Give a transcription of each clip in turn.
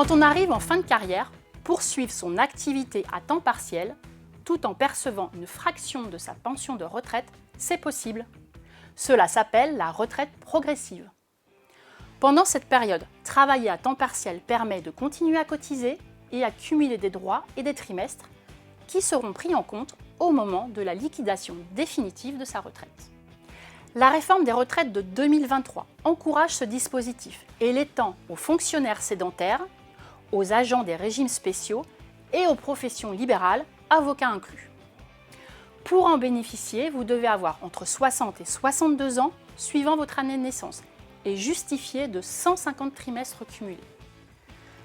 Quand on arrive en fin de carrière, poursuivre son activité à temps partiel, tout en percevant une fraction de sa pension de retraite, c'est possible. Cela s'appelle la retraite progressive. Pendant cette période, travailler à temps partiel permet de continuer à cotiser et à cumuler des droits et des trimestres qui seront pris en compte au moment de la liquidation définitive de sa retraite. La réforme des retraites de 2023 encourage ce dispositif et l'étend aux fonctionnaires sédentaires, aux agents des régimes spéciaux et aux professions libérales, avocats inclus. Pour en bénéficier, vous devez avoir entre 60 et 62 ans suivant votre année de naissance et justifier de 150 trimestres cumulés.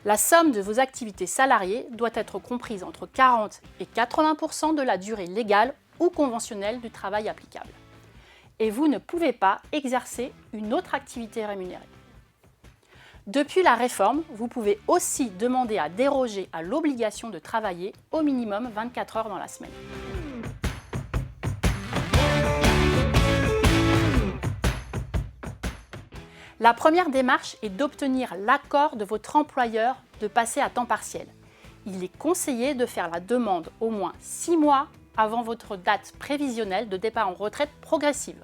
La somme de vos activités salariées doit être comprise entre 40 et 80% de la durée légale ou conventionnelle du travail applicable. Et vous ne pouvez pas exercer une autre activité rémunérée. Depuis la réforme, vous pouvez aussi demander à déroger à l'obligation de travailler au minimum 24 heures dans la semaine. La première démarche est d'obtenir l'accord de votre employeur de passer à temps partiel. Il est conseillé de faire la demande au moins 6 mois avant votre date prévisionnelle de départ en retraite progressive.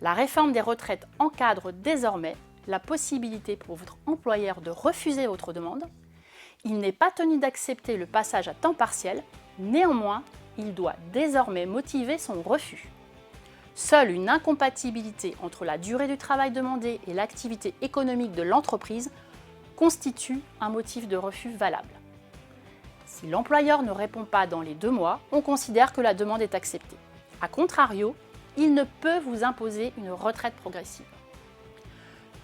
La réforme des retraites encadre désormais la possibilité pour votre employeur de refuser votre demande. Il n'est pas tenu d'accepter le passage à temps partiel, néanmoins, il doit désormais motiver son refus. Seule une incompatibilité entre la durée du travail demandé et l'activité économique de l'entreprise constitue un motif de refus valable. Si l'employeur ne répond pas dans les 2 mois, on considère que la demande est acceptée. A contrario, il ne peut vous imposer une retraite progressive.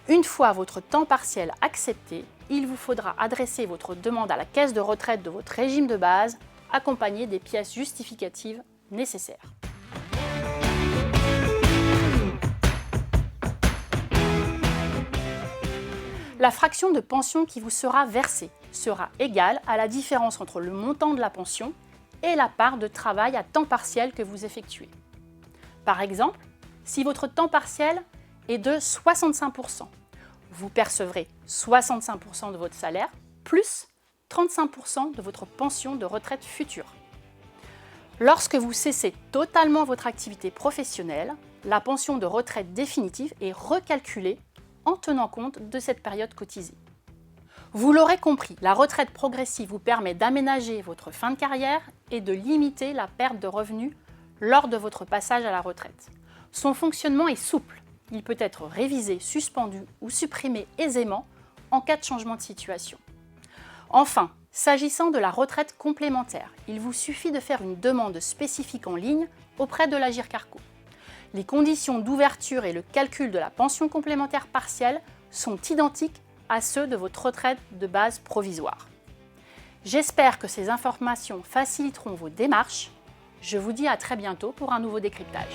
Une fois votre temps partiel accepté, il vous faudra adresser votre demande à la caisse de retraite de votre régime de base, accompagnée des pièces justificatives nécessaires. La fraction de pension qui vous sera versée sera égale à la différence entre le montant de la pension et la part de travail à temps partiel que vous effectuez. Par exemple, si votre temps partiel est de 65%, vous percevrez 65% de votre salaire plus 35% de votre pension de retraite future. Lorsque vous cessez totalement votre activité professionnelle, la pension de retraite définitive est recalculée en tenant compte de cette période cotisée. Vous l'aurez compris, la retraite progressive vous permet d'aménager votre fin de carrière et de limiter la perte de revenus lors de votre passage à la retraite. Son fonctionnement est souple. Il peut être révisé, suspendu ou supprimé aisément en cas de changement de situation. Enfin, s'agissant de la retraite complémentaire, il vous suffit de faire une demande spécifique en ligne auprès de l'Agirc-Arrco. Les conditions d'ouverture et le calcul de la pension complémentaire partielle sont identiques à ceux de votre retraite de base provisoire. J'espère que ces informations faciliteront vos démarches. Je vous dis à très bientôt pour un nouveau décryptage.